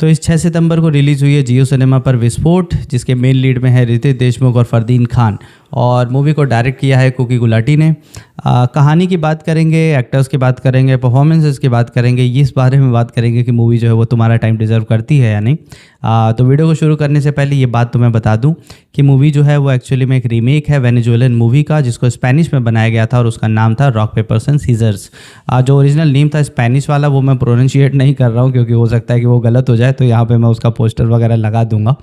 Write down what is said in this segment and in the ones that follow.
तो इस 6 सितंबर को रिलीज़ हुई है जियो सिनेमा पर विस्फोट, जिसके मेन लीड में है रितेश देशमुख और फरदीन खान, और मूवी को डायरेक्ट किया है कुकी गुलाटी ने। कहानी की बात करेंगे, एक्टर्स की बात करेंगे, परफॉर्मेंसेस की बात करेंगे, इस बारे में बात करेंगे कि मूवी जो है वो तुम्हारा टाइम डिज़र्व करती है या नहीं। तो वीडियो को शुरू करने से पहले ये बात तुम्हें बता दूं कि मूवी जो है वो एक्चुअली में एक रीमेक है वेनेजुएलन मूवी का, जिसको स्पेनिश में बनाया गया था और उसका नाम था रॉक पेपर्स एंड सीजर्स। जो ओरिजिनल नेम था स्पेनिश वाला वो मैं प्रोनाउंशिएट नहीं कर रहा हूँ क्योंकि हो सकता है कि वो गलत हो जाए, तो यहाँ पे मैं उसका पोस्टर वगैरह लगा दूंगा।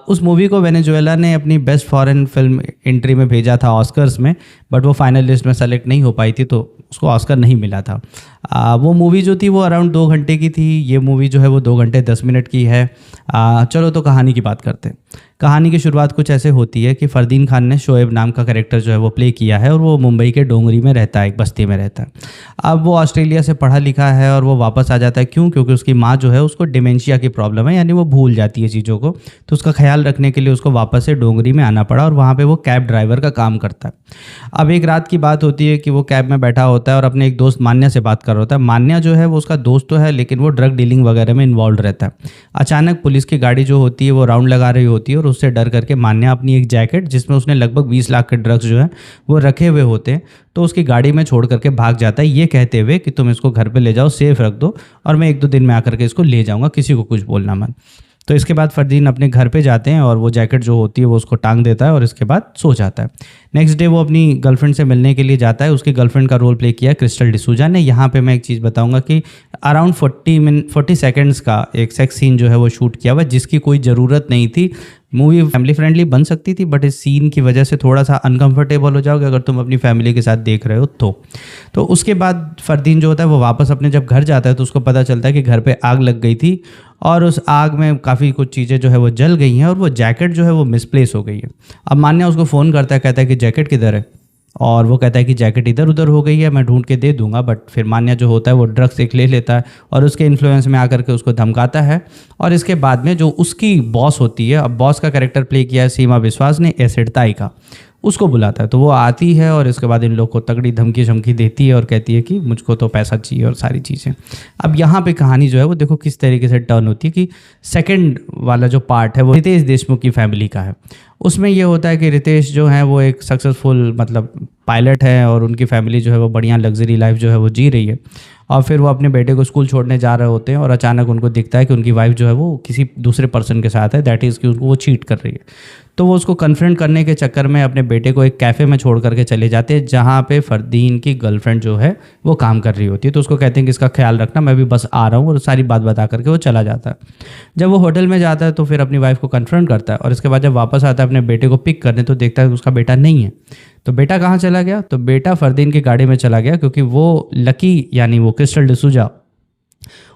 उस मूवी को वेनेजुएला ने अपनी बेस्ट फॉरेन फिल्म एंट्री में भेजा था ऑस्कर्स में, बट वो फाइनल लिस्ट में सेलेक्ट नहीं हो पाई थी, तो उसको ऑस्कर नहीं मिला था। वो मूवी जो थी वो अराउंड 2 घंटे की थी। ये मूवी जो है वो 2 घंटे 10 मिनट की है। चलो तो कहानी की बात करते हैं। कहानी की शुरुआत कुछ ऐसे होती है कि फरदीन खान ने शोएब नाम का कैरेक्टर जो है वो प्ले किया है और वो मुंबई के डोंगरी में रहता है, एक बस्ती में रहता है। अब वो ऑस्ट्रेलिया से पढ़ा लिखा है और वो वापस आ जाता है। क्यों? क्योंकि उसकी माँ जो है उसको डिमेंशिया की प्रॉब्लम है, यानी वो भूल जाती है चीज़ों को, तो उसका ख्याल रखने के लिए उसको वापस से डोंगरी में आना पड़ा और वहाँ पर वो कैब ड्राइवर का काम करता है। अब एक रात की बात होती है कि वो कैब में बैठा होता है और अपने एक दोस्त मान्या से बात कर रहा होता है। मान्या जो है वो उसका दोस्त तो है, लेकिन वो ड्रग डीलिंग वगैरह में इन्वॉल्व रहता है। अचानक पुलिस की गाड़ी जो होती है वो राउंड लगा रही होती है और उससे डर करके मान्या अपनी एक जैकेट, जिसमें उसने लगभग 20 लाख के ड्रग्स जो है वो रखे हुए होते हैं, तो उसकी गाड़ी में छोड़ करके भाग जाता है, ये कहते हुए कि तुम इसको घर पे ले जाओ, सेफ रख दो और मैं 1-2 दिन में आकर के इसको ले जाऊंगा, किसी को कुछ बोलना मत। तो इसके बाद फरदीन अपने घर पे जाते हैं और वो जैकेट जो होती है वो उसको टांग देता है और इसके बाद सो जाता है। नेक्स्ट डे वो अपनी गर्लफ्रेंड से मिलने के लिए जाता है। उसकी गर्लफ्रेंड का रोल प्ले किया है क्रिस्टल डिसूजा ने। यहाँ पे मैं एक चीज़ बताऊंगा कि अराउंड 40 सेकेंड्स का एक सेक्स सीन जो है वो शूट किया हुआ, जिसकी कोई ज़रूरत नहीं थी। मूवी फैमिली फ्रेंडली बन सकती थी, बट इस सीन की वजह से थोड़ा सा अनकंफर्टेबल हो जाओगे अगर तुम अपनी फैमिली के साथ देख रहे हो तो उसके बाद फरदीन जो होता है वो वापस अपने जब घर जाता है तो उसको पता चलता है कि घर पे आग लग गई थी और उस आग में काफ़ी कुछ चीज़ें जो है वो जल गई हैं और वो जैकेट जो है वो मिसप्लेस हो गई है। अब मान्या उसको फ़ोन करता है, कहता है कि जैकेट किधर है, और वो कहता है कि जैकेट इधर उधर हो गई है, मैं ढूंढ के दे दूंगा। बट फिर मान्या जो होता है वो ड्रग्स एक ले लेता है और उसके इन्फ्लुएंस में आकर के उसको धमकाता है। और इसके बाद में जो उसकी बॉस होती है, अब बॉस का कैरेक्टर प्ले किया है सीमा विश्वास ने, एसिड ताई का, उसको बुलाता है। तो वो आती है और इसके बाद इन लोग को तगड़ी धमकी शमकी देती है और कहती है कि मुझको तो पैसा चाहिए और सारी चीज़ें। अब यहाँ पे कहानी जो है वो देखो किस तरीके से टर्न होती है कि सेकंड वाला जो पार्ट है वो रितेश देशमुख की फैमिली का है। उसमें ये होता है कि रितेश जो है वो एक सक्सेसफुल मतलब पायलट है और उनकी फैमिली जो है वो बढ़िया लग्जरी लाइफ जो है वो जी रही है। और फिर वो अपने बेटे को स्कूल छोड़ने जा रहे होते हैं और अचानक उनको दिखता है कि उनकी वाइफ जो है वो किसी दूसरे पर्सन के साथ है, दैट इज़ कि वो चीट कर रही है। तो वो उसको कन्फ्रंट करने के चक्कर में अपने बेटे को एक कैफ़े में छोड़ करके चले जाते हैं, जहाँ पे फरदीन की गर्लफ्रेंड जो है वो काम कर रही होती है। तो उसको कहते हैं कि इसका ख्याल रखना, मैं भी बस आ रहा हूँ, और सारी बात बता करके वो चला जाता है। जब वो होटल में जाता है तो फिर अपनी वाइफ को कन्फ्रंट करता है और इसके बाद जब वापस आता है अपने बेटे को पिक करने तो देखता है कि उसका बेटा नहीं है। तो बेटा कहाँ चला गया? तो बेटा फरदीन की गाड़ी में चला गया, क्योंकि वो लकी यानी वो क्रिस्टल डिसूजा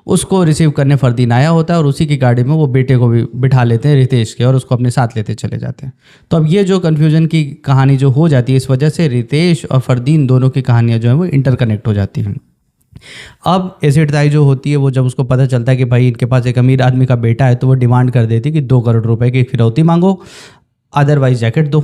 उसको रिसीव करने फरदीन आया होता है और उसी की गाड़ी में वो बेटे को भी बिठा लेते हैं रितेश के और उसको अपने साथ लेते चले जाते हैं। तो अब ये जो कन्फ्यूजन की कहानी जो हो जाती है, इस वजह से रितेश और फरदीन दोनों की कहानियाँ जो हैं वो इंटरकनेक्ट हो जाती हैं। अब एसिड ताई जो होती है वो जब उसको पता चलता है कि भाई इनके पास एक अमीर आदमी का बेटा है, तो वो डिमांड कर देती है कि 2 करोड़ रुपए की फिरौती मांगो, अदरवाइज जैकेट दो।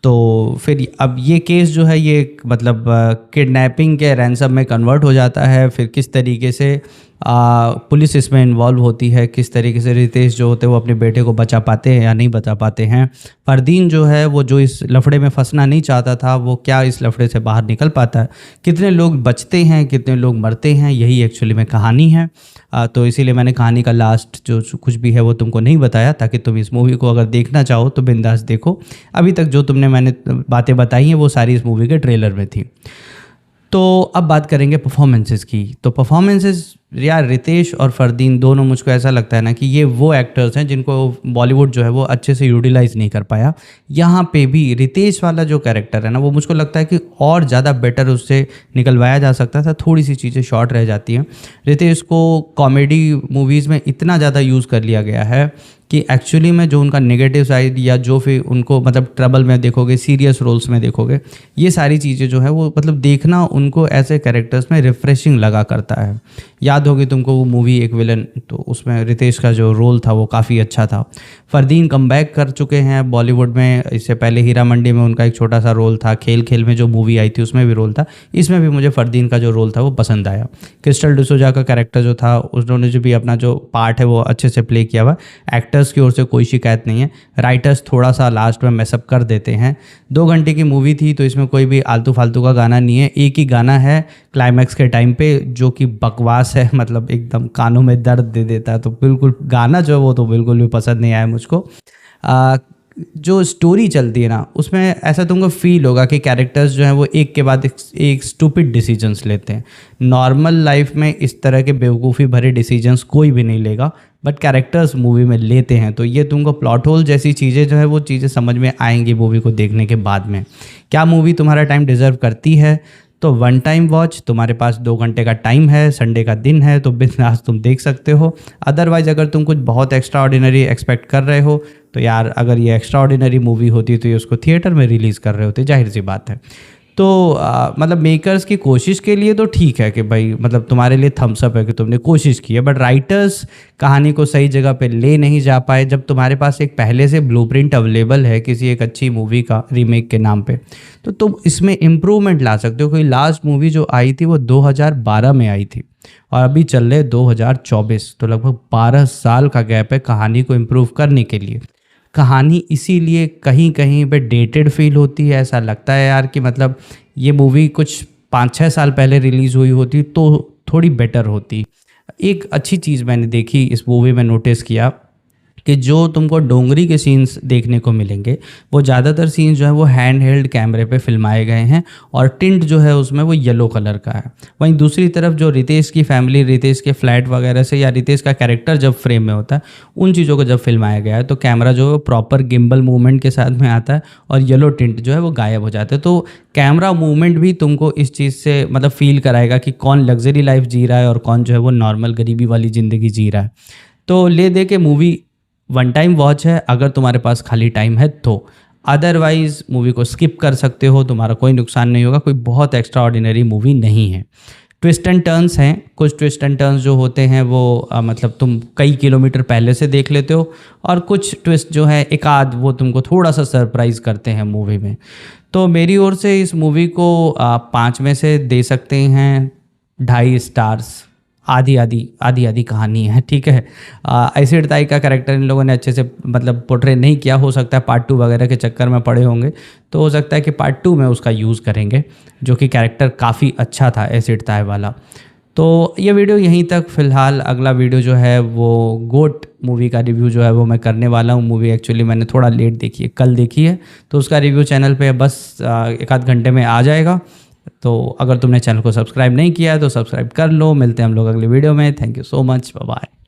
तो फिर अब ये केस जो है ये मतलब किडनैपिंग के रैंसम में कन्वर्ट हो जाता है। फिर किस तरीके से पुलिस इसमें इन्वॉल्व होती है, किस तरीके से रितेश जो होते हैं वो अपने बेटे को बचा पाते हैं या नहीं बचा पाते हैं। फरदीन जो है वो जो इस लफड़े में फंसना नहीं चाहता था, वो क्या इस लफड़े से बाहर निकल पाता है, कितने लोग बचते हैं, कितने लोग मरते हैं, यही एक्चुअली में कहानी है। तो इसीलिए मैंने कहानी का लास्ट जो कुछ भी है वो तुमको नहीं बताया, ताकि तुम इस मूवी को अगर देखना चाहो तो बिंदास देखो। अभी तक जो मैंने बातें बताई हैं वो सारी इस मूवी के ट्रेलर में थी। तो अब बात करेंगे परफॉर्मेंसेस की। तो परफॉर्मेंसेस यार रितेश और फरदीन दोनों, मुझको ऐसा लगता है ना कि ये वो एक्टर्स हैं जिनको बॉलीवुड जो है वो अच्छे से यूटिलाइज़ नहीं कर पाया। यहाँ पे भी रितेश वाला जो कैरेक्टर है ना वो मुझको लगता है कि और ज़्यादा बेटर उससे निकलवाया जा सकता था, थोड़ी सी चीज़ें शॉर्ट रह जाती हैं। रितेश को कॉमेडी मूवीज़ में इतना ज़्यादा यूज़ कर लिया गया है कि एक्चुअली में जो उनका नेगेटिव साइड या जो फिर उनको मतलब ट्रबल में देखोगे, सीरियस रोल्स में देखोगे, ये सारी चीज़ें जो है वो मतलब देखना उनको ऐसे कैरेक्टर्स में रिफ्रेशिंग लगा करता है। याद याद होगी तुमको वो मूवी एक विलन, तो उसमें रितेश का जो रोल था वो काफ़ी अच्छा था। फरदीन कमबैक कर चुके हैं बॉलीवुड में, इससे पहले हीरा मंडी में उनका एक छोटा सा रोल था, खेल खेल में जो मूवी आई थी उसमें भी रोल था, इसमें भी मुझे फरदीन का जो रोल था वो पसंद आया। क्रिस्टल डिसूजा का कैरेक्टर जो था उन्होंने जो भी अपना जो पार्ट है वो अच्छे से प्ले किया हुआ। एक्टर्स की ओर से कोई शिकायत नहीं है, राइटर्स थोड़ा सा लास्ट में मैसअप कर देते हैं। 2 घंटे की मूवी थी तो इसमें कोई भी आलतू फालतू का गाना नहीं है, एक ही गाना है क्लाइमैक्स के टाइम पे जो कि बकवास है, मतलब एकदम कानों में दर्द दे देता है। तो बिल्कुल गाना जो है वो तो बिल्कुल भी पसंद नहीं आया मुझको। जो स्टोरी चलती है ना उसमें ऐसा तुमको फील होगा कि कैरेक्टर्स जो हैं वो एक के बाद एक स्टूपिड डिसीजंस लेते हैं। नॉर्मल लाइफ में इस तरह के बेवकूफ़ी भरे डिसीजंस कोई भी नहीं लेगा, बट कैरेक्टर्स मूवी में लेते हैं। तो ये तुमको प्लॉट होल जैसी चीज़ें जो है वो चीज़ें समझ में आएंगी मूवी को देखने के बाद में। क्या मूवी तुम्हारा टाइम डिज़र्व करती है? तो वन टाइम वॉच, तुम्हारे पास 2 घंटे का टाइम है, संडे का दिन है, तो बिंदास तुम देख सकते हो। अदरवाइज़ अगर तुम कुछ बहुत एक्स्ट्रा ऑर्डिनरी एक्सपेक्ट कर रहे हो तो यार, अगर ये एक्स्ट्रा ऑर्डिनरी मूवी होती तो ये उसको थिएटर में रिलीज़ कर रहे होते, जाहिर सी बात है। तो मतलब मेकर्स की कोशिश के लिए तो ठीक है कि भाई मतलब तुम्हारे लिए थम्स अप है कि तुमने कोशिश की है, बट राइटर्स कहानी को सही जगह पे ले नहीं जा पाए। जब तुम्हारे पास एक पहले से ब्लूप्रिंट अवेलेबल है किसी एक अच्छी मूवी का रीमेक के नाम पे, तो तुम इसमें इम्प्रूवमेंट ला सकते हो। कोई लास्ट मूवी जो आई थी वो 2012 में आई थी और अभी चल रहे 2024, तो लगभग 12 साल का गैप है कहानी को इम्प्रूव करने के लिए। कहानी इसीलिए कहीं कहीं पे डेटेड फील होती है, ऐसा लगता है यार कि मतलब ये मूवी कुछ 5-6 साल पहले रिलीज़ हुई होती तो थोड़ी बेटर होती। एक अच्छी चीज़ मैंने देखी इस मूवी में, नोटिस किया कि जो तुमको डोंगरी के सीन्स देखने को मिलेंगे वो ज़्यादातर सीन्स जो है वो हैंड हेल्ड कैमरे पे फिल्माए गए हैं और टिंट जो है उसमें वो येलो कलर का है। वहीं दूसरी तरफ जो रितेश की फैमिली, रितेश के फ्लैट वगैरह से या रितेश का कैरेक्टर जब फ्रेम में होता है उन चीज़ों को जब फिल्माया गया है तो कैमरा जो है प्रॉपर गिम्बल मूवमेंट के साथ में आता है और येलो टिंट जो है वो गायब हो जाता है। तो कैमरा मूवमेंट भी तुमको इस चीज़ से मतलब फील कराएगा कि कौन लग्जरी लाइफ जी रहा है और कौन जो है वो नॉर्मल गरीबी वाली ज़िंदगी जी रहा है। तो ले दे के मूवी वन टाइम वॉच है अगर तुम्हारे पास खाली टाइम है तो। अदरवाइज़ मूवी को स्किप कर सकते हो, तुम्हारा कोई नुकसान नहीं होगा। कोई बहुत एक्स्ट्रा ऑर्डिनरी मूवी नहीं है। ट्विस्ट एंड टर्न्स हैं, कुछ ट्विस्ट एंड टर्न्स जो होते हैं वो मतलब तुम कई किलोमीटर पहले से देख लेते हो, और कुछ ट्विस्ट जो है एक आध वो तुमको थोड़ा सा सरप्राइज़ करते हैं मूवी में। तो मेरी ओर से इस मूवी को 5 में से दे सकते हैं 2.5 स्टार्स। आधी कहानी है, ठीक है। एसिड ताई का कैरेक्टर इन लोगों ने अच्छे से मतलब पोर्ट्रे नहीं किया, हो सकता है पार्ट 2 वगैरह के चक्कर में पड़े होंगे, तो हो सकता है कि पार्ट 2 में उसका यूज़ करेंगे, जो कि कैरेक्टर काफ़ी अच्छा था एसिड ताई वाला। तो ये वीडियो यहीं तक फ़िलहाल। अगला वीडियो जो है वो गोट मूवी का रिव्यू जो है वो मैं करने वाला हूँ। मूवी एक्चुअली मैंने थोड़ा लेट देखी है, कल देखी है, तो उसका रिव्यू चैनल पे बस 1-आध घंटे में आ जाएगा। तो अगर तुमने चैनल को सब्सक्राइब नहीं किया है तो सब्सक्राइब कर लो। मिलते हैं हम लोग अगले वीडियो में। Thank you so much, bye bye.